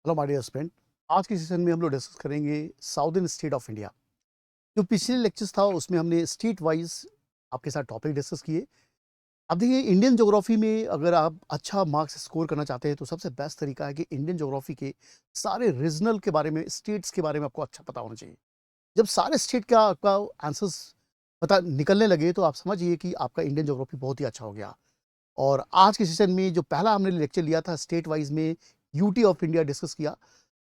Hello my dear friend. आज के session में हम लोग डिस्कस करेंगे साउदर्न स्टेट ऑफ इंडिया। जो पिछले लेक्चर्स था उसमें हमने स्टेट वाइज आपके साथ टॉपिक डिस्कस किए। अब देखिए, इंडियन ज्योग्राफी में अगर आप अच्छा मार्क्स स्कोर करना चाहते हैं तो सबसे बेस्ट तरीका है कि इंडियन ज्योग्राफी के सारे रीजनल के बारे में, स्टेट्स के बारे में आपको अच्छा पता होना चाहिए। जब सारे स्टेट का आपका आंसर्स पता निकलने लगे तो आप समझिए कि आपका इंडियन ज्योग्राफी बहुत ही अच्छा हो गया। और आज के सेशन में जो पहला हमने लेक्चर लिया था स्टेट वाइज में, यूटी ऑफ इंडिया डिस्कस किया।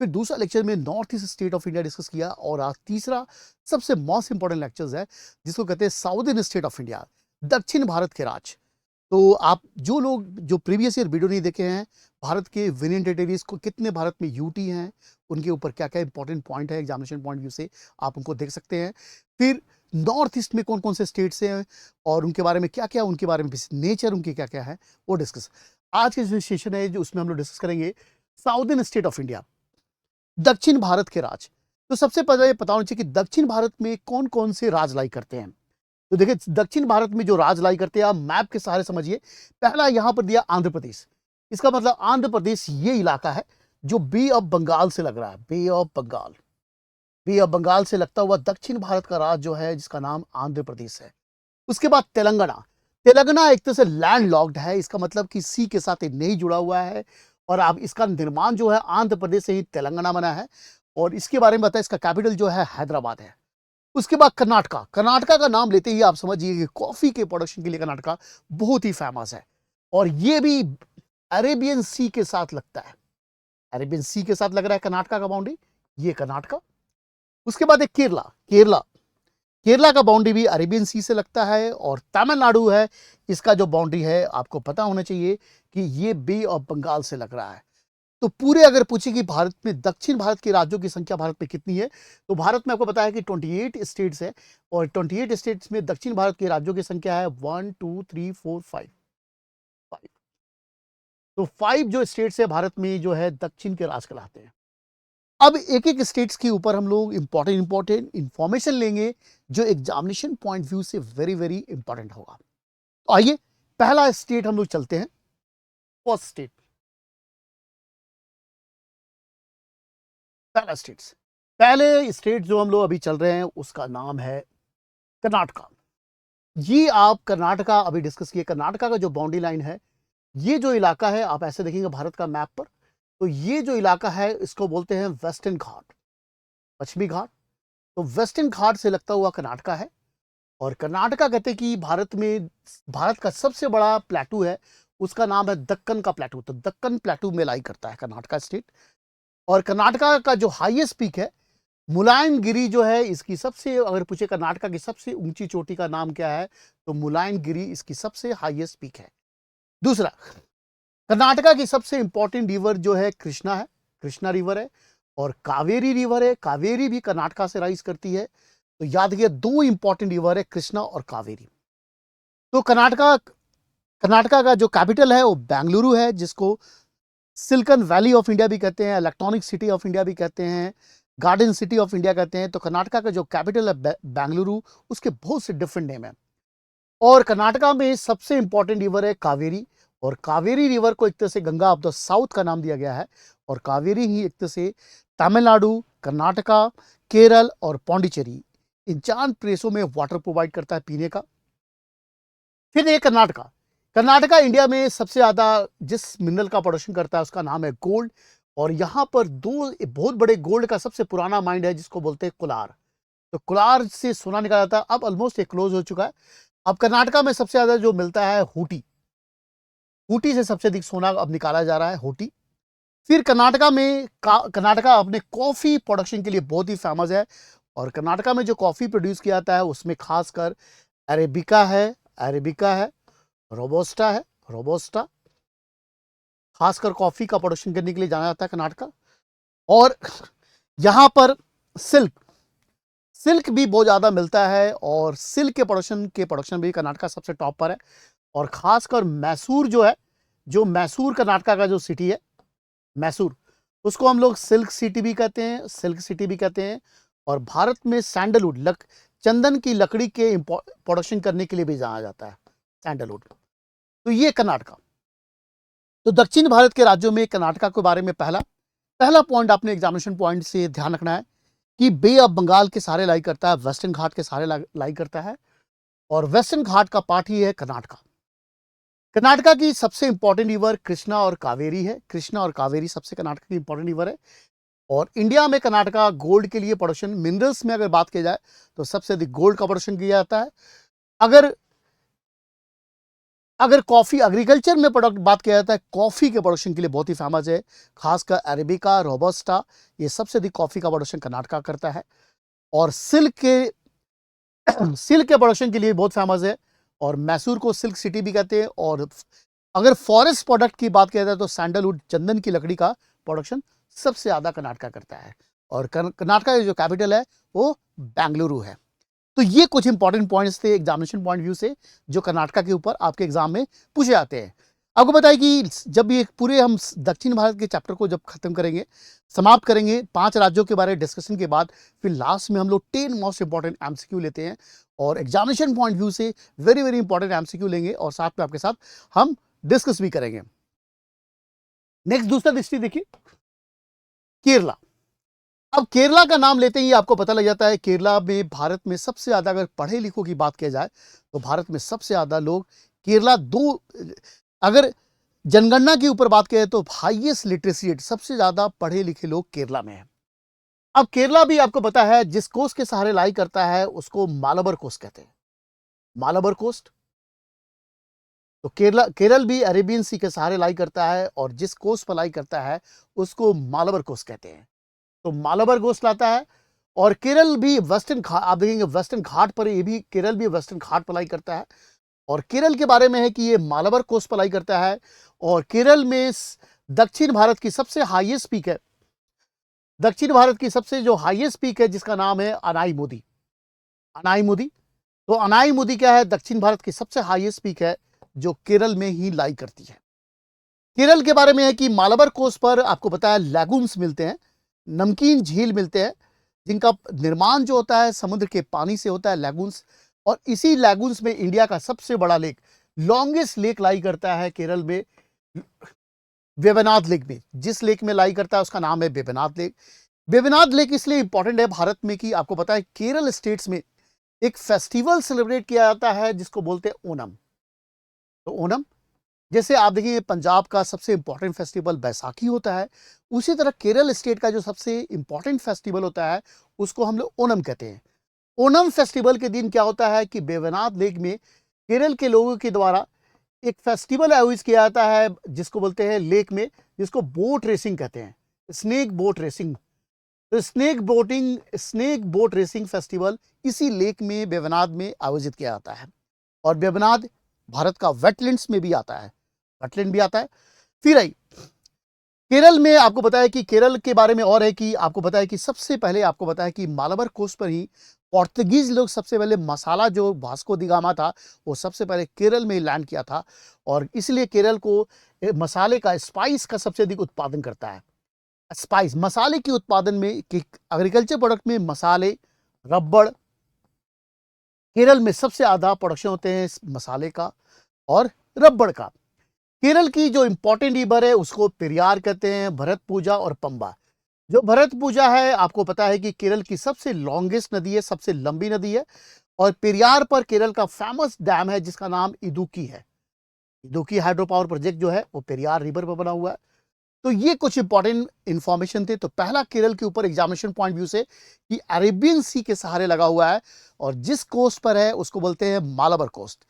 फिर दूसरा लेक्चर में north east state of India discuss किया। और आज तीसरा सबसे मोस्ट इंपॉर्टेंट लेक्चर है जिसको कहते हैं साउदर्न स्टेट ऑफ इंडिया, दक्षिण भारत के राज्य। तो आप जो लोग जो प्रीवियस ईयर वीडियो नहीं देखे हैं, भारत के यूनियन टेरिटरीज को कितने भारत में यूटी हैं, उनके ऊपर क्या क्या इंपॉर्टेंट पॉइंट है एग्जामिनेशन पॉइंट व्यू से, आप उनको देख सकते हैं। फिर नॉर्थ ईस्ट में कौन कौन से स्टेट्स हैं और उनके बारे में क्या क्या, उनके बारे में नेचर उनके क्या क्या है वो डिस्कस। आज के जो सेशन है जो उसमें हम लोग डिस्कस करेंगे साउदर्न स्टेट ऑफ इंडिया, दक्षिण भारत के राज्य। तो सबसे पहले ये पता होना चाहिए कि दक्षिण भारत में कौन कौन से राज लाई करते हैं। तो देखिए, दक्षिण भारत में जो राज लाई करते हैं आप मैप के सहारे समझिए। पहला यहां पर दिया आंध्र प्रदेश। इसका मतलब आंध्र प्रदेश ये इलाका है जो बे ऑफ बंगाल से लग रहा है, bay of Bengal. Bay of Bengal से लगता हुआ दक्षिण भारत का राज्य जो है जिसका नाम आंध्र प्रदेश है। उसके बाद तेलंगाना। तेलंगाना एक तरह से लैंड लॉक्ड है, इसका मतलब कि सी के साथ ये नहीं जुड़ा हुआ है। और अब इसका निर्माण जो है आंध्र प्रदेश से ही तेलंगाना बना है। और इसके बारे में बताया, इसका कैपिटल जो है हैदराबाद है। उसके बाद कर्नाटका। कर्नाटका का नाम लेते ही आप समझिए कि कॉफी के प्रोडक्शन के लिए कर्नाटका बहुत ही फेमस है। और ये भी अरेबियन सी के साथ लगता है, अरेबियन सी के साथ लग रहा है कर्नाटका का बाउंड्री, ये कर्नाटका। उसके बाद एक केरला। केरला केरला का बाउंड्री भी अरेबियन सी से लगता है। और तमिलनाडु है, इसका जो बाउंड्री है आपको पता होना चाहिए कि ये बे ऑफ बंगाल से लग रहा है। तो पूरे अगर पूछे कि भारत में दक्षिण भारत के राज्यों की संख्या भारत में कितनी है, तो भारत में आपको पता है कि 28 स्टेट्स है। और 28 स्टेट्स में दक्षिण भारत के राज्यों की संख्या है 1 2 3 4 5 5। तो 5 जो स्टेट्स है भारत में जो है दक्षिण के राज कहलाते हैं। अब एक एक स्टेट्स के ऊपर हम लोग इंपॉर्टेंट इंफॉर्मेशन लेंगे जो एग्जामिनेशन पॉइंट व्यू से वेरी वेरी इंपॉर्टेंट होगा। तो आइए पहला स्टेट हम लोग चलते हैं। फर्स्ट स्टेट, पहला स्टेट्स, पहले स्टेट जो हम लोग अभी चल रहे हैं उसका नाम है कर्नाटका। ये आप कर्नाटका अभी डिस्कस किए। कर्नाटका का जो बाउंड्री लाइन है, ये जो इलाका है आप ऐसे देखेंगे भारत का मैप पर, तो ये जो इलाका है इसको बोलते हैं वेस्टर्न घाट, पश्चिमी घाट। तो वेस्टर्न घाट से लगता हुआ कर्नाटका है। और कर्नाटका कहते हैं कि भारत का सबसे बड़ा प्लेटू है, उसका नाम है दक्कन का प्लेटू। तो दक्कन प्लेटू में लाई करता है कर्नाटका स्टेट। और कर्नाटका का जो हाईएस्ट पीक है मुलायनगिरी जो है, इसकी सबसे, अगर पूछे कर्नाटका की सबसे ऊंची चोटी का नाम क्या है, तो मुलायनगिरी इसकी सबसे हाईएस्ट पीक है। दूसरा, कर्नाटका की सबसे इंपॉर्टेंट रिवर जो है कृष्णा है, कृष्णा रिवर है। और कावेरी रिवर है, कावेरी भी कर्नाटका से राइज करती है। तो याद रखिए, दो इंपॉर्टेंट रिवर है कृष्णा और कावेरी। तो कर्नाटका कर्नाटका का जो कैपिटल है वो बेंगलुरु है, जिसको सिलिकॉन वैली ऑफ इंडिया भी कहते हैं, इलेक्ट्रॉनिक सिटी ऑफ इंडिया भी कहते हैं, गार्डन सिटी ऑफ इंडिया कहते हैं। तो कर्नाटका का जो कैपिटल है बेंगलुरु, उसके बहुत से डिफरेंट नेम है। और कर्नाटका में सबसे इंपॉर्टेंट रिवर है कावेरी। और कावेरी रिवर को एक तरह से गंगा ऑफ द साउथ का नाम दिया गया है। और कावेरी ही एक तरह से तमिलनाडु, कर्नाटका, केरल और पौंडीचेरी, इन 4 प्लेसों में वाटर प्रोवाइड करता है पीने का। फिर ये कर्नाटका। कर्नाटका इंडिया में सबसे ज्यादा जिस मिनरल का प्रोडक्शन करता है उसका नाम है गोल्ड। और यहां पर दो बहुत बड़े गोल्ड का सबसे पुराना माइंड है जिसको बोलते हैं कोलार। तो कोलार से सोना निकाला जाता है, अब ऑलमोस्ट ये क्लोज हो चुका है। अब कर्नाटका में सबसे ज्यादा जो मिलता है हूटी, हूटी से सबसे अधिक सोना अब निकाला जा रहा है, हूटी। फिर कर्नाटका में कर्नाटका अपने कॉफी प्रोडक्शन के लिए बहुत ही फेमस है। और कर्नाटका में जो कॉफी प्रोड्यूस किया जाता है उसमें खासकर अरेबिका है, अरेबिका है, रोबोस्टा है, रोबोस्टा, खासकर कॉफी का प्रोडक्शन करने के लिए जाना जाता है कर्नाटका। और यहां पर सिल्क, सिल्क भी बहुत ज्यादा मिलता है। और सिल्क के प्रोडक्शन भी कर्नाटका सबसे टॉप पर है। और खासकर मैसूर जो है, जो मैसूर कर्नाटका का जो सिटी है मैसूर, उसको हम लोग सिल्क सिटी भी कहते हैं, सिल्क सिटी भी कहते हैं। और भारत में सैंडलवुड, चंदन की लकड़ी के प्रोडक्शन करने के लिए भी जाना जाता है, सैंडलवुड। तो ये कर्नाटका। तो दक्षिण भारत के राज्यों में कर्नाटका के बारे में पहला। पहला पॉइंट आपने एग्जामिनेशन पॉइंट से ध्यान रखना है कि बे ऑफ बंगाल के सहारे लाई करता है, वेस्टर्न घाट के सहारे लाई करता है, और वेस्टर्न घाट का पार्ट ही है कर्नाटका। कर्नाटका की सबसे इंपॉर्टेंट रिवर कृष्णा और कावेरी है। कृष्णा और कावेरी सबसे कर्नाटका की इंपॉर्टेंट रिवर है। और इंडिया में कर्नाटका गोल्ड के लिए प्रोडक्शन, मिनरल्स में अगर बात की जाए तो सबसे अधिक गोल्ड का प्रोडक्शन किया जाता है। अगर अगर कॉफी एग्रीकल्चर में प्रोडक्ट बात किया जाता है, कॉफी के प्रोडक्शन के लिए बहुत ही फेमस है, खासकर अरेबिका, रोबस्टा, ये सबसे अधिक कॉफी का प्रोडक्शन कर्नाटका करता है। और सिल्क के प्रोडक्शन के लिए बहुत फेमस है, और मैसूर को सिल्क सिटी भी कहते हैं। और अगर फॉरेस्ट प्रोडक्ट की बात किया जाए तो सैंडलवुड, चंदन की लकड़ी का प्रोडक्शन सबसे ज्यादा कर्नाटका करता है। और कर्नाटका की जो कैपिटल है वो बेंगलुरु है। तो ये कुछ इंपॉर्टेंट पॉइंट्स थे एग्जामिनेशन पॉइंट व्यू से, जो कर्नाटका के ऊपर आपके एग्जाम में पूछे जाते हैं। आपको बताइए कि जब ये पूरे हम दक्षिण भारत के चैप्टर को जब खत्म करेंगे, समाप्त करेंगे 5 राज्यों के बारे में डिस्कशन के बाद, फिर लास्ट में हम लोग 10 मोस्ट इंपॉर्टेंट एमसीक्यू लेते हैं, और एग्जामिनेशन पॉइंट व्यू से वेरी वेरी इंपॉर्टेंट एमसीक्यू लेंगे, और साथ में आपके साथ हम डिस्कस भी करेंगे। नेक्स्ट दूसरा डिस्ट्रिक्ट देखिए, केरला। अब केरला का नाम लेते ही आपको पता लग जाता है, केरला में भारत में सबसे ज्यादा, अगर पढ़े लिखों की बात की जाए तो भारत में सबसे ज्यादा लोग केरला, अगर जनगणना के ऊपर बात करें तो हाईएस्ट लिटरेसी रेट, सबसे ज्यादा पढ़े लिखे लोग केरला में है। अब केरला भी आपको पता है जिस कोस्ट के सहारे लाई करता है उसको मालाबार कोस्ट कहते हैं, मालाबार कोस्ट। तो केरल भी अरेबियन सी के सहारे लाई करता है, और जिस कोस्ट पर लाई करता है उसको मालाबार कोस्ट कहते हैं। तो मालाबार कोस्ट लाता है। और केरल भी वेस्टर्न घाट, आप देखेंगे वेस्टर्न घाट पर, ये भी केरल भी वेस्टर्न घाट पर लाई करता है। और केरल के बारे में है कि ये मालाबार कोस्ट पर लाई करता है। और केरल में दक्षिण भारत की सबसे हाईएस्ट पीक है, दक्षिण भारत की सबसे जो हाईएस्ट पीक है जिसका नाम है अनाईमुदी। अनाईमुदी, तो अनाईमुदी क्या है, दक्षिण भारत की सबसे हाईएस्ट पीक है जो केरल में ही लाई करती है। केरल के बारे में है कि मालाबार कोस्ट पर आपको पता है लैगून्स मिलते हैं, नमकीन झील मिलते हैं, जिनका निर्माण जो होता है समुद्र के पानी से होता है, लैगून्स। और इसी लैगून्स में इंडिया का सबसे बड़ा लेक, लॉन्गेस्ट लेक लाई करता है केरल में, वेवनाड लेक में। जिस लेक में लाई करता है उसका नाम है वेवनाड लेक। वेवनाड लेक इसलिए इंपॉर्टेंट है भारत में कि आपको पता है केरल स्टेट्स में एक फेस्टिवल सेलिब्रेट किया जाता है जिसको बोलते हैं ओणम। तो ओणम, जैसे आप देखिए पंजाब का सबसे इंपॉर्टेंट फेस्टिवल बैसाखी होता है, उसी तरह केरल स्टेट का जो सबसे इंपॉर्टेंट फेस्टिवल होता है उसको हम लोग ओणम कहते हैं। ओणम फेस्टिवल के दिन क्या होता है कि वेवनाड लेक में केरल के लोगों के द्वारा एक फेस्टिवल आयोजित किया जाता है जिसको बोलते हैं लेक में, जिसको बोट रेसिंग कहते हैं, स्नेक बोट रेसिंग। तो स्नेक बोट रेसिंग फेस्टिवल इसी लेक में, वेवनाड में आयोजित किया जाता है। और वेवनाड भारत का वेटलैंड्स में भी आता है, वेटलैंड भी आता है। फिर आई केरल में, आपको बताया कि केरल के बारे में और है कि आपको बताया कि सबसे पहले आपको बताया कि मालाबार कोस्ट पर ही पोर्तुगीज लोग सबसे पहले, मसाला जो वास्को दी गामा था वो सबसे पहले केरल में लैंड किया था, और इसलिए केरल को मसाले का, स्पाइस का सबसे अधिक उत्पादन करता है। स्पाइस, मसाले के उत्पादन में, एग्रीकल्चर प्रोडक्ट में मसाले, रबड़, केरल में सबसे ज्यादा प्रोडक्शन होते हैं मसाले का और रबड़ का। केरल की जो इंपॉर्टेंट रिवर है उसको पेरियार कहते हैं, भरतपुजा और पंबा। जो भरतपुजा है आपको पता है कि केरल की सबसे लॉन्गेस्ट नदी है, सबसे लंबी नदी है। और पेरियार पर केरल का फेमस डैम है जिसका नाम इदुक्की है। इदुक्की हाइड्रो पावर प्रोजेक्ट जो है वो पेरियार रिवर पर बना हुआ है। तो ये कुछ इंपॉर्टेंट इंफॉर्मेशन थे। तो पहला केरल के ऊपर एग्जामिनेशन पॉइंट व्यू से कि अरेबियन सी के सहारे लगा हुआ है, और जिस कोस्ट पर है उसको बोलते हैं मालाबार कोस्ट।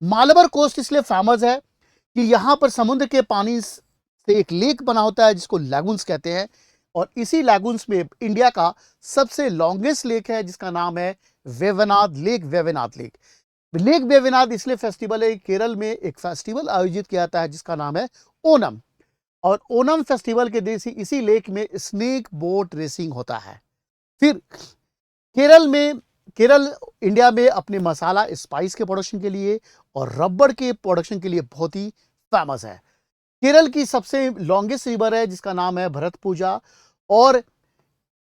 मालाबार कोस्ट इसलिए फेमस है कि यहां पर समुद्र के पानी से एक लेक बना होता है जिसको लैगून्स कहते हैं, और इसी लैगून्स में इंडिया का सबसे लॉन्गेस्ट लेक है जिसका नाम है वेवनाड लेक। वेवनाड लेक, लेक वेवनाड इसलिए फेस्टिवल है, केरल में एक फेस्टिवल आयोजित किया जाता है जिसका नाम है ओणम। और ओणम फेस्टिवल के दिन इसी लेक में स्नेक बोट रेसिंग होता है। फिर केरल इंडिया में अपने मसाला, स्पाइस के प्रोडक्शन के लिए और रबड़ के प्रोडक्शन के लिए बहुत ही फेमस है। केरल की सबसे लॉन्गेस्ट रिवर है जिसका नाम है भरतपुजा, और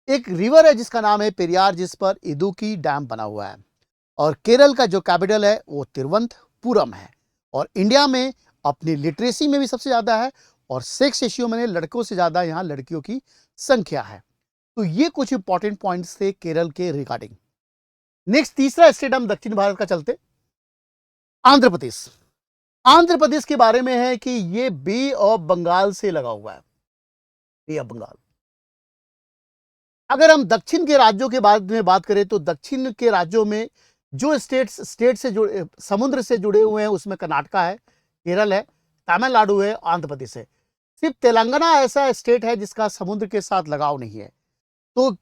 एक रिवर है जिसका नाम है पेरियार जिस पर इदुक्की डैम बना हुआ है। और केरल का जो कैपिटल है वो तिरुवनंतपुरम है। और इंडिया में अपनी लिटरेसी में भी सबसे ज्यादा है, और सेक्स रेशियो मैंने लड़कों से ज़्यादा यहाँ लड़कियों की संख्या है। तो ये कुछ इंपॉर्टेंट पॉइंट्स थे केरल के रिगार्डिंग। नेक्स्ट तीसरा स्टेट हम दक्षिण भारत का चलते, आंध्र प्रदेश। आंध्र प्रदेश के बारे में है कि ये बे ऑफ बंगाल से लगा हुआ है, बे ऑफ बंगाल। अगर हम दक्षिण के राज्यों के बारे में बात करें तो दक्षिण के राज्यों में जो स्टेट से जुड़े, समुद्र से जुड़े हुए हैं, उसमें कर्नाटका है, केरल है, तमिलनाडु है, आंध्र प्रदेश है। सिर्फ तेलंगाना ऐसा स्टेट है जिसका समुद्र के साथ लगाव नहीं है। तो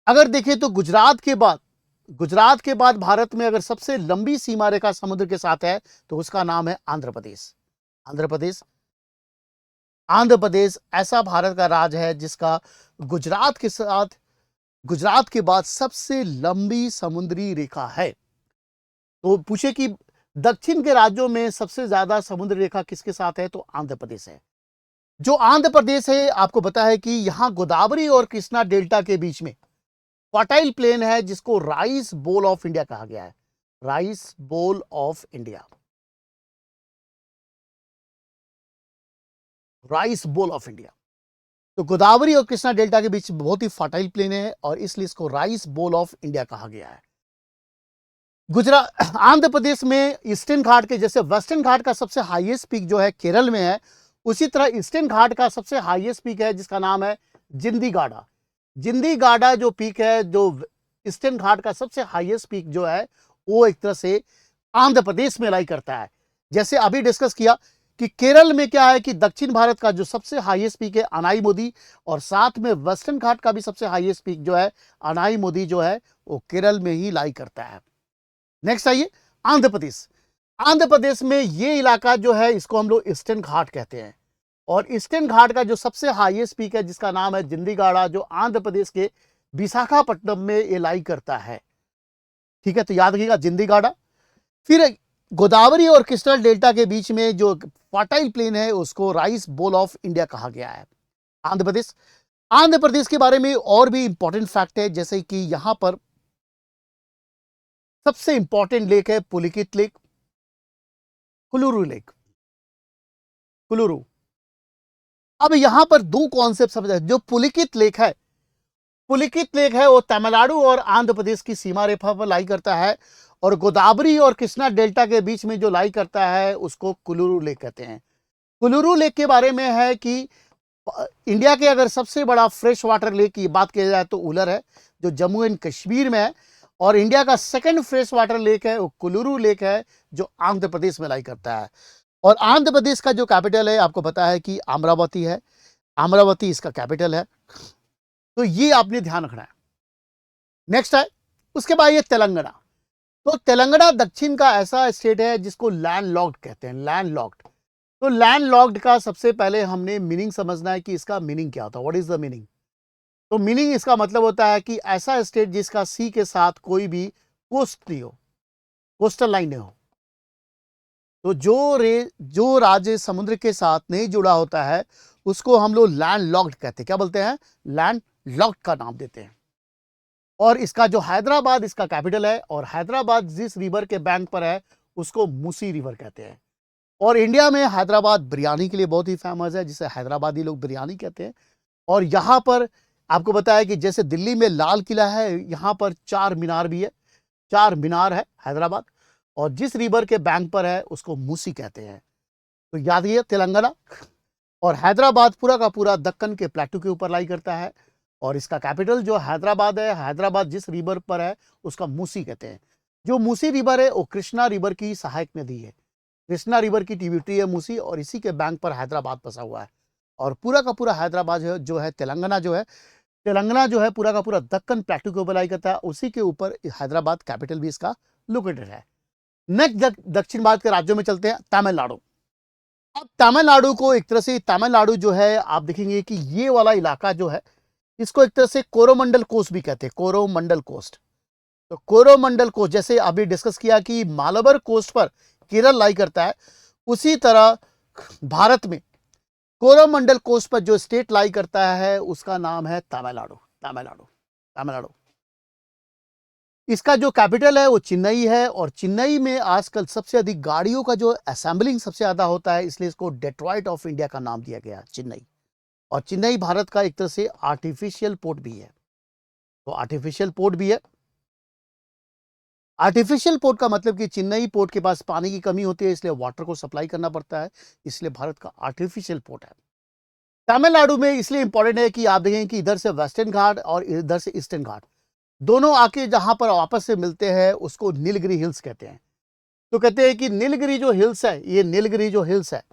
अगर देखें तो गुजरात के बाद भारत में अगर सबसे लंबी सीमा रेखा समुद्र के साथ है तो उसका नाम है आंध्र प्रदेश। आंध्र प्रदेश ऐसा भारत का राज्य है जिसका गुजरात के बाद सबसे लंबी समुद्री रेखा है। तो पूछे कि दक्षिण के राज्यों में सबसे ज्यादा समुद्री रेखा किसके साथ है, तो आंध्र प्रदेश है। जो आंध्र प्रदेश है, आपको पता है कि यहां गोदावरी और कृष्णा डेल्टा के बीच में फर्टाइल प्लेन है जिसको राइस बोल ऑफ इंडिया कहा गया है, rice bowl of India, rice bowl of India. तो गोदावरी और कृष्णा डेल्टा के बीच बहुत ही फर्टाइल प्लेन है और इसलिए इसको राइस बोल ऑफ इंडिया कहा गया है। आंध्र प्रदेश में ईस्टर्न घाट के जैसे वेस्टर्न घाट का सबसे हाईएस्ट पीक जो है केरल में है, उसी तरह ईस्टर्न घाट का सबसे हाईएस्ट पीक है जिसका नाम है जिंदीगाड़ा। जिंदीगाड़ा जो पीक है, जो ईस्टर्न घाट का सबसे हाईएस्ट पीक जो है, वो एक तरह से आंध्र प्रदेश में लाई करता है। जैसे अभी डिस्कस किया कि केरल में क्या है कि दक्षिण भारत का जो सबसे हाईएस्ट पीक है अनाई, और साथ में वेस्टर्न घाट का भी सबसे हाईएस्ट पीक जो है अनाई जो है वो केरल में ही लाई करता है। नेक्स्ट आइए आंध्र प्रदेश। आंध्र प्रदेश में ये इलाका जो है इसको हम लोग ईस्टर्न घाट कहते हैं, और ईस्टर्न घाट का जो सबसे हाईएस्ट पीक है जिसका नाम है जिंदीगाड़ा, जो आंध्र प्रदेश के विशाखापट्टनम में ये लाई करता है। ठीक है, तो याद रखिएगा जिंदीगाड़ा। फिर गोदावरी और कृष्णा डेल्टा के बीच में जो फर्टाइल प्लेन है उसको राइस बोल ऑफ इंडिया कहा गया है, आंध्र प्रदेश के बारे में और भी इंपॉर्टेंट फैक्ट है, जैसे कि यहां पर सबसे इंपॉर्टेंट लेक है पुलिकित लेक, कुलुरु लेक, कुलुरु। अब यहां पर दो कॉन्सेप्ट समझ, जो पुलिकित लेक है वो तमिलनाडु और आंध्र प्रदेश की सीमा रेखा पर लाई करता है, और गोदावरी और कृष्णा डेल्टा के बीच में जो लाई करता है उसको कुलुरु लेक कहते हैं। कुलुरु लेक के बारे में है कि इंडिया के अगर सबसे बड़ा फ्रेश वाटर लेक की बात की जाए तो उलर है, जो जम्मू एंड कश्मीर में है, और इंडिया का सेकंड फ्रेश वाटर लेक है वो कुलुरु लेक है जो आंध्र प्रदेश में लाई करता है। और आंध्र प्रदेश का जो कैपिटल है आपको पता है कि अमरावती है, अमरावती इसका कैपिटल है। तो ये आपने ध्यान रखना है। नेक्स्ट है उसके बाद ये तेलंगाना। तो तेलंगाना दक्षिण का ऐसा स्टेट है जिसको लैंडलॉक्ड कहते हैं, लैंडलॉक्ड। तो लैंडलॉक्ड का सबसे पहले हमने मीनिंग समझना है कि इसका मीनिंग क्या होता है, व्हाट इज द मीनिंग। तो मीनिंग इसका मतलब होता है कि ऐसा स्टेट जिसका सी के साथ कोई भी कोस्ट नहीं हो, कोस्टल लाइन नहीं हो। तो जो राज्य समुद्र के साथ नहीं जुड़ा होता है उसको हम लोग लैंड लॉक्ड कहते हैं। क्या बोलते हैं, लैंड लॉक्ड का नाम देते हैं। और इसका जो हैदराबाद इसका कैपिटल है, और हैदराबाद जिस रिवर के बैंक पर है उसको मूसी रिवर कहते हैं। और इंडिया में हैदराबाद बिरयानी के लिए बहुत ही फेमस है, जिसे हैदराबादी लोग बिरयानी कहते हैं। और यहाँ पर आपको बताया कि जैसे दिल्ली में लाल किला है, यहाँ पर चार मीनार भी है, चार मीनार है हैदराबाद, और जिस रिवर के बैंक पर है उसको मूसी कहते हैं। तो याद रखिए तेलंगाना और हैदराबाद पूरा का पूरा दक्कन के प्लेटू के ऊपर लाई करता है, और इसका कैपिटल जो हैदराबाद है, हैदराबाद जिस रिवर पर है उसका मूसी कहते हैं। जो मूसी रिवर है वो कृष्णा रिवर की सहायक नदी है, कृष्णा रिवर की ट्रिब्यूटरी है मूसी, और इसी के बैंक पर हैदराबाद बसा हुआ है। और पूरा का पूरा हैदराबाद जो है तेलंगाना जो है पूरा का पूरा दक्कन प्लेटू के ऊपर लाई करता है, उसी के ऊपर हैदराबाद कैपिटल भी इसका लोकेटेड है। नेक्स्ट दक्षिण भारत के राज्यों में चलते हैं, तमिलनाडु। अब तमिलनाडु को एक तरह से, तमिलनाडु जो है आप देखेंगे कि ये वाला इलाका जो है इसको एक तरह से कोरोमंडल कोस्ट भी कहते हैं, कोरोमंडल कोस्ट। तो कोरोमंडल कोस्ट, जैसे अभी डिस्कस किया कि मालाबार कोस्ट पर केरल लाई करता है, उसी तरह भारत में कोरोमंडल कोस्ट पर जो स्टेट लाई करता है उसका नाम है तमिलनाडु, तमिलनाडु, तमिलनाडु। इसका जो कैपिटल है वो चेन्नई है, और चेन्नई में आजकल सबसे अधिक गाड़ियों का जो असेंबलिंग सबसे ज़्यादा होता है, इसलिए इसको डेट्रॉइट ऑफ इंडिया का नाम दिया गया चेन्नई। और चेन्नई भारत का एक तरह से आर्टिफिशियल पोर्ट भी है। तो आर्टिफिशियल पोर्ट भी है। आर्टिफिशियल पोर्ट का मतलब कि चेन्नई पोर्ट के पास पानी की कमी होती है, इसलिए वाटर को सप्लाई करना पड़ता है, इसलिए भारत का आर्टिफिशियल पोर्ट है। तमिलनाडु में इसलिए इंपॉर्टेंट है कि आप देखें कि इधर से वेस्टर्न घाट और इधर से ईस्टर्न घाट दोनों आके जहां पर आपस से मिलते हैं उसको नीलगिरी हिल्स कहते हैं। तो कहते हैं कि नीलगिरी जो हिल्स है, ये नीलगिरी जो हिल्स है,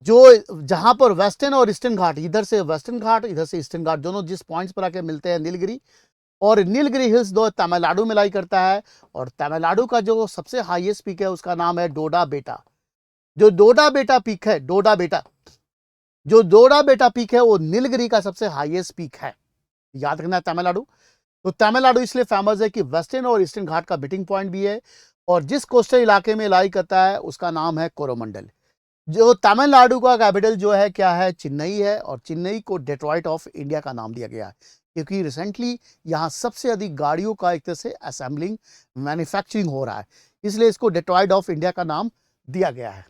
जो जहां पर वेस्टर्न और ईस्टर्न घाट, इधर से वेस्टर्न घाट इधर से ईस्टर्न घाट दोनों जिस पॉइंट्स पर आके मिलते हैं नीलगिरी, और नीलगिरी हिल्स दो तमिलनाडु में लाई करता है। और तमिलनाडु का जो सबसे हाईएस्ट पीक है उसका नाम है डोडा बेटा। जो डोडा बेटा पीक है, जो डोडा बेटा पीक है वो नीलगिरी का सबसे हाईएस्ट पीक है। याद रखना है तमिलनाडु। तो तमिलनाडु इसलिए फेमस है कि वेस्टर्न और ईस्टर्न घाट का मीटिंग पॉइंट भी है, और जिस कोस्टल इलाके में लाई करता है उसका नाम है कोरोमंडल। जो तमिलनाडु का कैपिटल जो है क्या है, चेन्नई है, और चेन्नई को डेट्रॉइट ऑफ इंडिया का नाम दिया गया है क्योंकि रिसेंटली यहाँ सबसे अधिक गाड़ियों का एक तरह से असेंबलिंग मैन्युफैक्चरिंग हो रहा है, इसलिए इसको डेट्रॉइट ऑफ इंडिया का नाम दिया गया है।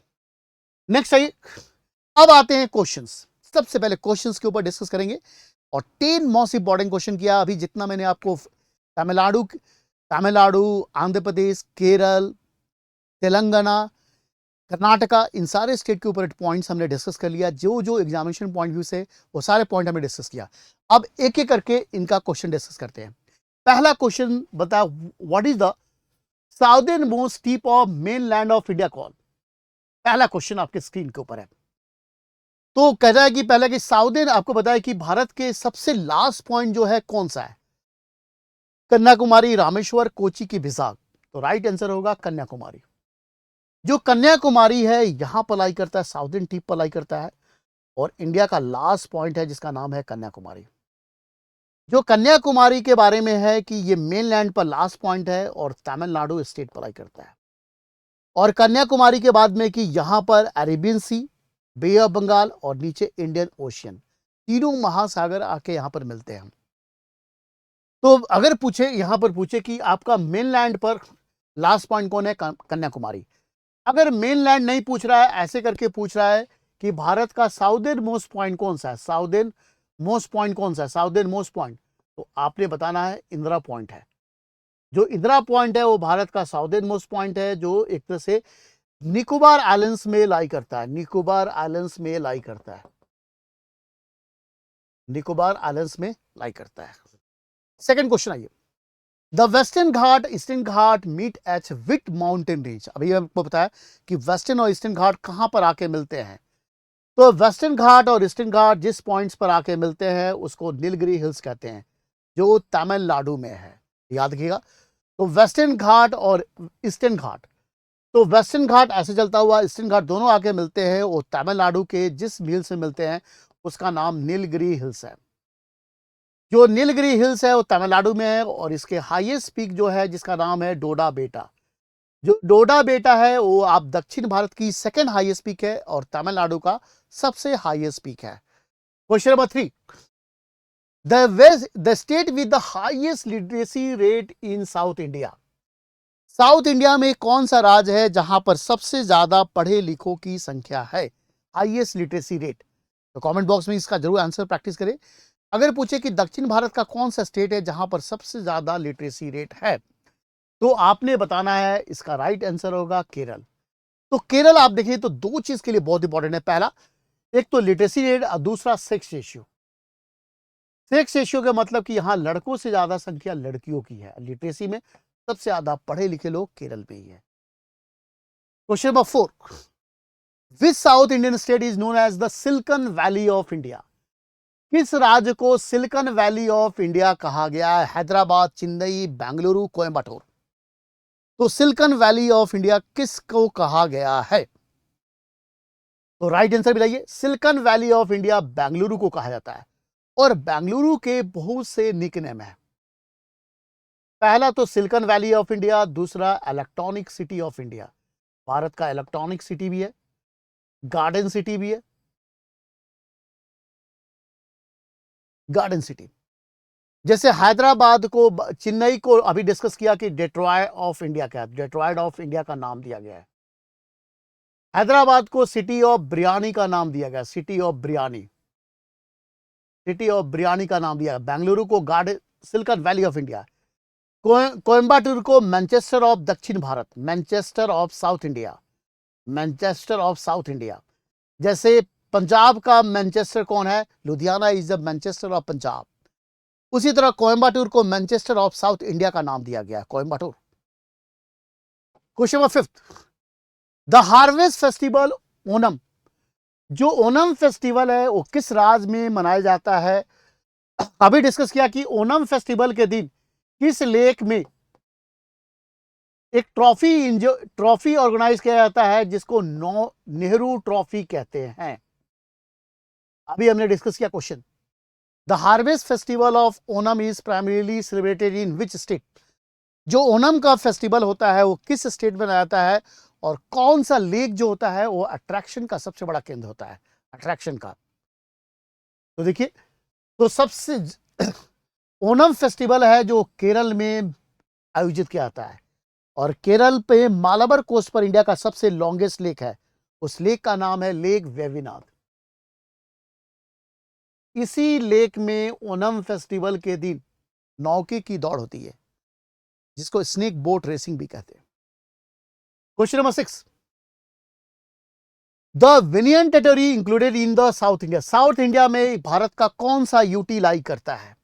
नेक्स्ट आइए, अब आते हैं क्वेश्चंस। सबसे पहले क्वेश्चंस के ऊपर डिस्कस करेंगे, और 10 मोस्ट इंपॉर्टेंट क्वेश्चन किया अभी जितना मैंने आपको तमिलनाडु तमिलनाडु आंध्र प्रदेश, केरल, तेलंगाना, कर्नाटका, इन सारे स्टेट के ऊपर पॉइंट्स हमने डिस्कस कर लिया। जो जो एग्जामिनेशन पॉइंट व्यू से वो सारे पॉइंट हमने डिस्कस किया। अब एक एक करके इनका क्वेश्चन डिस्कस करते हैं। पहला क्वेश्चन बता, what is the southern most tip of main land of India call. पहला क्वेश्चन आपके स्क्रीन के ऊपर है। तो कह रहा है कि पहले कि साउदर्न, आपको बताया कि भारत के सबसे लास्ट पॉइंट जो है कौन सा है, कन्याकुमारी, रामेश्वर, कोची की विशाख। तो राइट आंसर होगा कन्याकुमारी। जो कन्याकुमारी है यहां पर लाई करता है, साउदर्न टिप पर लाई करता है, और इंडिया का लास्ट पॉइंट है जिसका नाम है कन्याकुमारी। जो कन्याकुमारी के बारे में है कि ये मेनलैंड पर लास्ट पॉइंट है और तमिलनाडु स्टेट पर लाई करता है। और कन्याकुमारी के बाद में कि यहां पर Arabian sea, bay of Bengal और नीचे इंडियन ओशियन, तीनों महासागर आके यहां पर मिलते हैं। तो अगर पूछे, यहां पर पूछे कि आपका मेनलैंड पर लास्ट पॉइंट कौन है, कन्याकुमारी। अगर मेनलैंड नहीं पूछ रहा है, ऐसे करके पूछ रहा है कि भारत का साउदर्न मोस्ट पॉइंट कौन सा है, साउदर्न मोस्ट पॉइंट कौन सा है, साउदर्न मोस्ट पॉइंट, तो आपने बताना है इंदिरा पॉइंट है। जो इंदिरा पॉइंट है वो भारत का साउदर्न मोस्ट पॉइंट है, जो एक तरह से निकोबार आइलैंड्स में लाई करता है, निकोबार आइलैंड्स में लाई करता है, निकोबार आइलैंड्स में लाई करता है। सेकंड क्वेश्चन आइए, the Western Ghat Eastern Ghat meet at which mountain range. अभी आपको बताया कि वेस्टर्न और ईस्टर्न घाट कहां पर आके मिलते हैं। तो वेस्टर्न घाट और ईस्टर्न घाट जिस पॉइंट्स पर आके मिलते हैं उसको नीलगिरी हिल्स कहते हैं, जो तमिलनाडु में है। याद रखिएगा। तो वेस्टर्न घाट और ईस्टर्न घाट, तो वेस्टर्न घाट ऐसे चलता हुआ ईस्टर्न घाट दोनों आके मिलते हैं, वो तमिलनाडु के जिस हिल से मिलते हैं उसका नाम नीलगिरी हिल्स है। जो नीलगिरी हिल्स है वो तमिलनाडु में है, और इसके हाईएस्ट पीक जो है जिसका नाम है डोडा बेटा। जो डोडा बेटा है वो आप दक्षिण भारत की सेकंड हाईएस्ट पीक है और तमिलनाडु का सबसे हाईएस्ट पीक है। Question number 3, the state with the highest literacy rate in south India. South India में कौन सा राज्य है जहां पर सबसे ज्यादा पढ़े लिखों की संख्या है, हाईएस्ट लिटरेसी रेट। तो कमेंट बॉक्स में इसका जरूर आंसर प्रैक्टिस करें। अगर पूछे कि दक्षिण भारत का कौन सा स्टेट है जहां पर सबसे ज्यादा लिटरेसी रेट है, तो आपने बताना है, इसका राइट आंसर होगा केरल। तो केरल आप देखिए तो दो चीज के लिए बहुत इंपॉर्टेंट है। पहला, एक तो लिटरेसी रेट और दूसरा सेक्स रेशियो। सेक्स रेशियो का मतलब कि यहां लड़कों से ज्यादा संख्या लड़कियों की है। लिटरेसी में सबसे ज्यादा पढ़े लिखे लोग केरल में ही है। Question number 4, which south Indian state is known as the Silicon Valley of India. किस राज्य को सिलिकॉन वैली ऑफ इंडिया कहा गया है, हैदराबाद, चेन्नई, बेंगलुरु, कोयम्बटूर। तो सिलिकॉन वैली ऑफ इंडिया किसको कहा गया है। तो राइट आंसर बताइए, silicon Valley of India Bengaluru को कहा जाता है, और बेंगलुरु के बहुत से निकनेम है। पहला तो सिलिकॉन वैली ऑफ इंडिया, दूसरा electronic city of India. Bharat का इलेक्ट्रॉनिक सिटी भी है, गार्डन सिटी भी है, गार्डन सिटी। जैसे हैदराबाद को चेन्नई को अभी डिस्कस किया कि डेट्रॉयट ऑफ इंडिया, क्या डेट्रॉयट ऑफ इंडिया का नाम दिया गया है। हैदराबाद को सिटी ऑफ बिरयानी का नाम दिया गया, city of biryani, city of biryani का नाम दिया। बेंगलुरु को guard silicon Valley of India. Coimbatore को मैनचेस्टर ऑफ दक्षिण Bharat, Manchester of south India, Manchester of south India. जैसे पंजाब का मैनचेस्टर कौन है? Ludhiana is the Manchester of Punjab. उसी तरह कोयम्बटूर को मैनचेस्टर ऑफ साउथ इंडिया का नाम दिया गया, Coimbatore. Question number 5, the harvest festival Onam, जो ओनम फेस्टिवल है वो किस राज्य में मनाया जाता है? अभी डिस्कस किया कि ओनम फेस्टिवल के दिन किस लेक में एक ट्रॉफी ऑर्गेनाइज किया जाता है जिसको नेहरू ट्रॉफी कहते हैं। अभी हमने डिस्कस किया question, the harvest festival of Onam is primarily celebrated in which state, जो ओनम का फेस्टिवल होता है वो किस स्टेट में मनाया जाता है, और कौन सा लेक जो होता है वो अट्रैक्शन का सबसे बड़ा केंद्र होता है, अट्रैक्शन का। तो देखिए, तो सबसे ओनम फेस्टिवल है जो केरल में आयोजित किया जाता है, और केरल पे मालाबार कोस्ट पर इंडिया का सबसे लॉन्गेस्ट लेक है, उस लेक का नाम है लेक वेविनाड। इसी लेक में ओनम फेस्टिवल के दिन नौके की दौड़ होती है, जिसको स्नेक बोट रेसिंग भी कहते हैं। Question number 6, the union territory included in the south India, south India में भारत का कौन सा यूटी लाई करता है?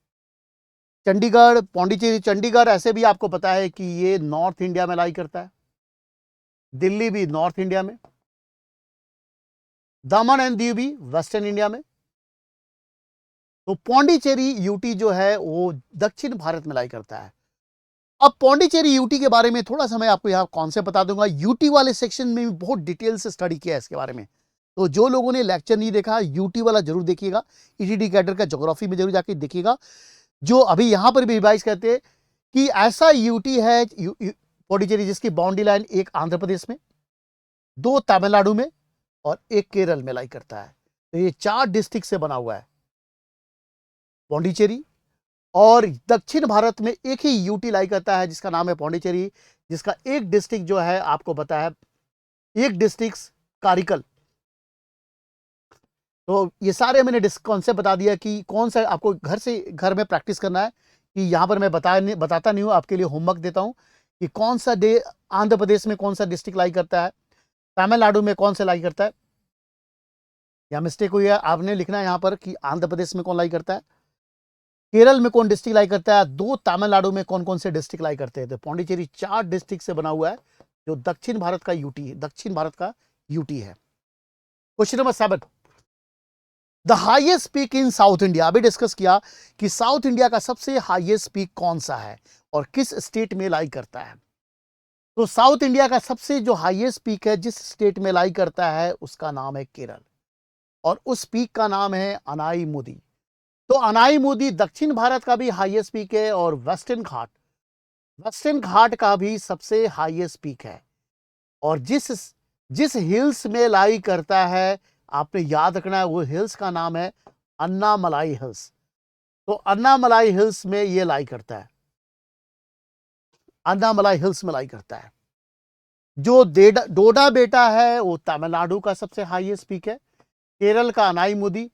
चंडीगढ़, पौंडीचेरी। चंडीगढ़ ऐसे भी आपको पता है कि ये नॉर्थ इंडिया में लाई करता है, दिल्ली भी नॉर्थ इंडिया में, दमन एंड दीव भी वेस्टर्न इंडिया में। तो पौंडीचेरी यूटी जो है वो दक्षिण भारत में लाई करता है। अब पौंडीचेरी यूटी के बारे में थोड़ा सा मैं आपको यहाँ कॉन्सेप्ट बता दूंगा। यूटी वाले सेक्शन में भी बहुत डिटेल से स्टडी किया है इसके बारे में, तो जो लोगों ने लेक्चर नहीं देखा यूटी वाला जरूर देखिएगा, ईटीडी कैडर का ज्योग्राफी में जरूर जाके देखिएगा। जो अभी यहां पर भी रिवाइज करते हैं कि ऐसा यूटी है पौंडीचेरी जिसकी बाउंड्री लाइन एक आंध्र प्रदेश में, 2 तमिलनाडु में और 1 केरल में लाई करता है। तो ये 4 डिस्ट्रिक्ट से बना हुआ है पौंडीचेरी, और दक्षिण भारत में एक ही यूटी लाई करता है जिसका नाम है पौंडीचेरी, जिसका एक डिस्ट्रिक्ट जो है आपको पता है, एक डिस्ट्रिक्ट कारिकल। तो ये सारे मैंने कॉन्सेप्ट बता दिया कि कौन सा आपको घर में प्रैक्टिस करना है, कि यहाँ पर मैं बताता नहीं हूँ, आपके लिए होमवर्क देता हूँ कि कौन सा आंध्र प्रदेश में कौन सा डिस्ट्रिक्ट लाई करता है, तमिलनाडु में कौन सा लाई करता है। या मिस्टेक हुई है, आपने लिखना है यहाँ पर कि आंध्र प्रदेश में कौन लाई करता है, केरल में कौन डिस्ट्रिक्ट लाई करता है, 2 तमिलनाडु में कौन कौन से डिस्ट्रिक्ट लाई करते हैं। तो पौंडीचेरी 4 डिस्ट्रिक्ट से बना हुआ है जो दक्षिण भारत का यूटी है, दक्षिण भारत का यूटी है। Question number 7, the highest peak in south India. अभी डिस्कस किया कि साउथ इंडिया का सबसे हाईएस्ट पीक कौन सा है और किस स्टेट में लाई करता है। तो साउथ इंडिया का सबसे जो हाईएस्ट पीक है जिस स्टेट में लाई करता है उसका नाम है केरल, और उस पीक का नाम है अनाईमुदी। तो अनाईमुदी दक्षिण भारत का भी हाईएस्ट पीक है, और वेस्टर्न घाट का भी सबसे हाईएस्ट पीक है, और जिस हिल्स में लाई करता है आपने याद रखना है, वो हिल्स का नाम है अन्नामलाई हिल्स। तो अन्नामलाई हिल्स में ये लाई करता है, अन्नामलाई हिल्स में लाई करता है। जो डोडा बेटा है वो तमिलनाडु का सबसे हाईएस्ट पीक है, केरल का अनाईमुदी।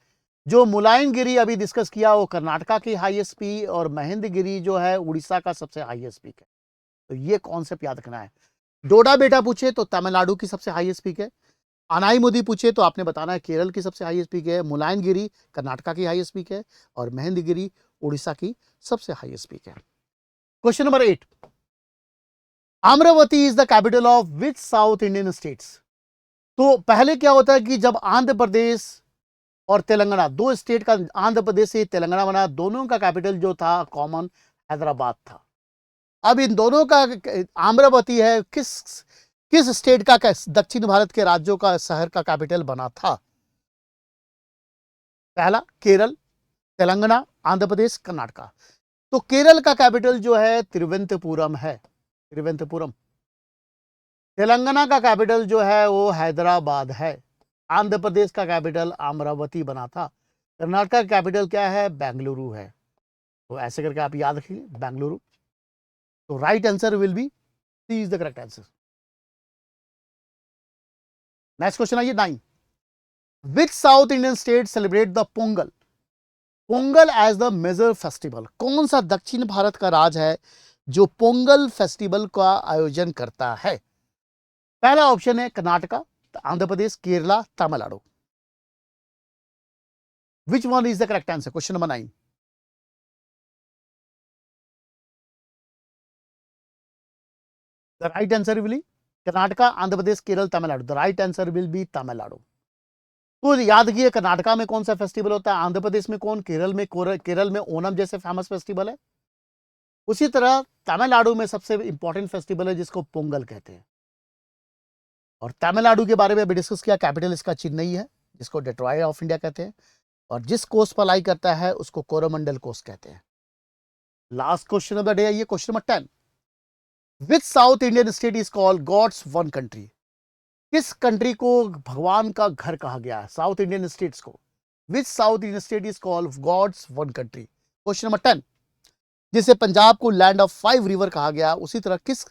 जो मुलायनगिरी अभी डिस्कस किया वो कर्नाटका की हाईएस्ट पीक, और महेंद्रगिरी जो है उड़ीसा का सबसे हाईएस्ट पीक है। तो ये कॉन्सेप्ट याद रखना है। डोडा बेटा पूछे तो तमिलनाडु की सबसे हाईएस्ट पीक है, अनाईमुदी पूछे तो आपने बताना है केरल की सबसे हाईएस्ट पीक है, मुलायनगिरी कर्नाटका की हाईएस्ट पीक है, और महेंद्रगिरी उड़ीसा की सबसे हाईएस्ट पीक है। Question number 8, Amravati is the capital of which south Indian states. तो पहले क्या होता है कि जब आंध्र प्रदेश और तेलंगाना, 2 स्टेट का, आंध्र प्रदेश से तेलंगाना बना, दोनों का कैपिटल जो था कॉमन हैदराबाद था। अब इन दोनों का अमरावती है किस स्टेट का, दक्षिण भारत के राज्यों का शहर का कैपिटल बना था? पहला केरल, तेलंगाना, आंध्र प्रदेश, कर्नाटका। तो केरल का कैपिटल जो है तिरुवनंतपुरम है, तिरुवनंतपुरम। तेलंगाना का कैपिटल जो है वो हैदराबाद है। आंध्र प्रदेश का कैपिटल अमरावती बना था। कर्नाटक का कैपिटल क्या है? बेंगलुरु है। तो ऐसे करके आप याद रखिए बेंगलुरु। तो right answer will be C is the correct answer. Next question आइए 9। Which south Indian state celebrate the Pongal Pongal as the major festival? कौन सा दक्षिण भारत का राज्य है जो पोंगल फेस्टिवल का आयोजन करता है? पहला ऑप्शन है Karnataka, Andhra Pradesh, Kerala, Tamil Nadu. Which one is the correct answer? Question number 9। The right answer will be Karnataka, Andhra Pradesh, Kerala, Tamil Nadu. The right answer will be Tamil Nadu. तो याद किए कर्नाटका में कौन सा फेस्टिवल होता है, आंध्र प्रदेश में कौन, केरल में ओणम जैसे फेमस फेस्टिवल है। उसी तरह तमिलनाडु में सबसे इंपॉर्टेंट फेस्टिवल है जिसको पोंगल कहते हैं। और तमिलनाडु के बारे में भी डिस्कस किया, कैपिटल इसका चेन्नई है, जिसको डेट्रॉयट ऑफ इंडिया कहते हैं। और जिस कोस्ट पर लाई करता है उसको कोरोमंडल कोस्ट कहते हैं। Last question of the day है ये question number 10। Which south Indian state is called God's own country? किस कंट्री को भगवान का घर कहा गया है, साउथ इंडियन स्टेट्स को? Which south Indian state is called God's own country? Question number 10। जिसे पंजाब को लैंड ऑफ 5 रिवर कहा गया, उसी तरह किस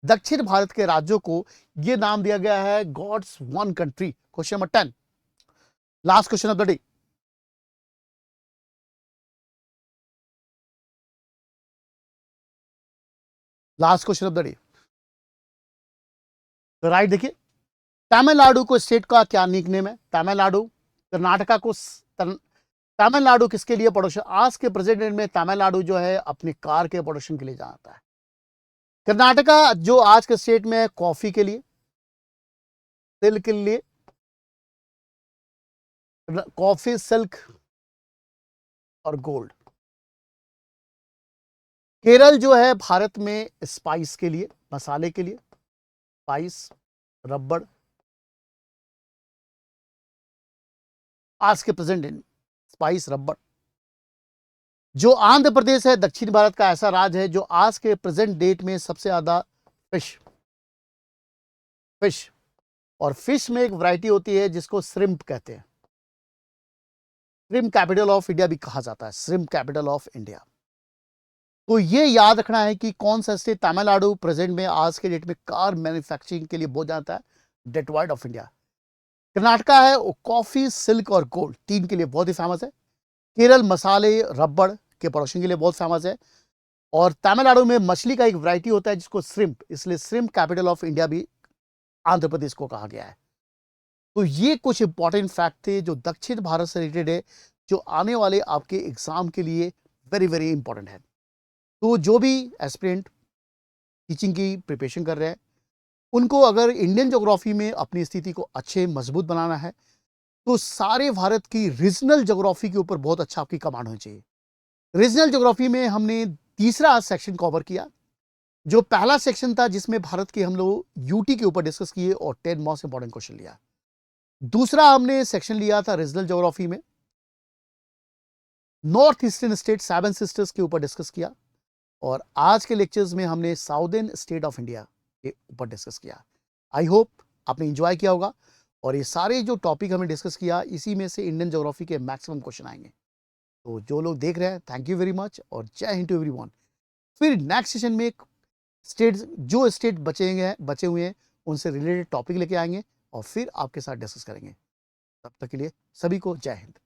दक्षिण भारत के राज्यों को यह नाम दिया गया है God's own country? Question number 10, last question of the day. Last question of the day. तो राइट देखिए, तमिलनाडु को स्टेट का क्या निक नेम है? तमिलनाडु। कर्नाटका को तमिलनाडु किसके लिए प्रोडक्शन, आज के प्रेजेंट में तमिलनाडु जो है अपनी कार के प्रोडक्शन के लिए जाता है। कर्नाटका जो आज के स्टेट में है कॉफी के लिए, सिल्क के लिए, कॉफी, सिल्क और गोल्ड। केरल जो है भारत में स्पाइस के लिए, मसाले के लिए, स्पाइस, रबड़, आज के प्रेजेंट इन स्पाइस, रबड़। जो आंध्र प्रदेश है दक्षिण भारत का ऐसा राज्य है जो आज के प्रेजेंट डेट में सबसे ज्यादा फिश और फिश में एक वैरायटी होती है जिसको श्रिम्प कहते हैं। श्रिम्प कैपिटल ऑफ इंडिया भी कहा जाता है, श्रिम्प कैपिटल ऑफ इंडिया। तो ये याद रखना है कि कौन सा स्टेट, तमिलनाडु प्रेजेंट में आज के डेट में कार मैन्युफैक्चरिंग के लिए बहुत जाता है, डेट्रॉयट ऑफ इंडिया। कर्नाटका है वो कॉफी, सिल्क और गोल्ड, 3 के लिए बहुत ही फेमस है। केरल मसाले, रबड़ के प्रोडक्शन के लिए बहुत फेमस है। और तमिलनाडु में मछली का एक वैरायटी होता है जिसको श्रिम्प, इसलिए श्रिम्प कैपिटल ऑफ इंडिया भी आंध्र प्रदेश को कहा गया है। तो ये कुछ इंपॉर्टेंट फैक्ट थे जो दक्षिण भारत से रिलेटेड है, जो आने वाले आपके एग्जाम के लिए वेरी वेरी इंपॉर्टेंट है। तो जो भी एस्पिरेंट टीचिंग की प्रिपरेशन कर रहे हैं, उनको अगर इंडियन ज्योग्राफी में अपनी स्थिति को अच्छे मजबूत बनाना है तो सारे भारत की रीजनल ज्योग्राफी के ऊपर बहुत अच्छा आपकी कमांड होनी चाहिए। रीजनल ज्योग्राफी में हमने तीसरा सेक्शन कवर किया। जो पहला सेक्शन था जिसमें भारत के हम लोग यूटी के ऊपर डिस्कस किए और 10 मोस्ट इंपॉर्टेंट क्वेश्चन लिया। दूसरा हमने सेक्शन लिया था रीजनल ज्योग्राफी में नॉर्थ ईस्टर्न स्टेट 7 सिस्टर्स के ऊपर डिस्कस किया। और आज के लेक्चर्स में हमने साउदर्न स्टेट ऑफ इंडिया के ऊपर डिस्कस किया। आई होप आपने एंजॉय किया होगा। और ये सारे जो टॉपिक हमने डिस्कस किया, इसी में से इंडियन ज्योग्राफी के मैक्सिमम क्वेश्चन आएंगे। तो जो लोग देख रहे हैं, थैंक यू वेरी मच और जय हिंद टू एवरीवन। फिर नेक्स्ट सेशन में जो स्टेट बचे हुए हैं उनसे रिलेटेड टॉपिक लेके आएंगे और फिर आपके साथ डिस्कस करेंगे। तब तक के लिए सभी को जय हिंद।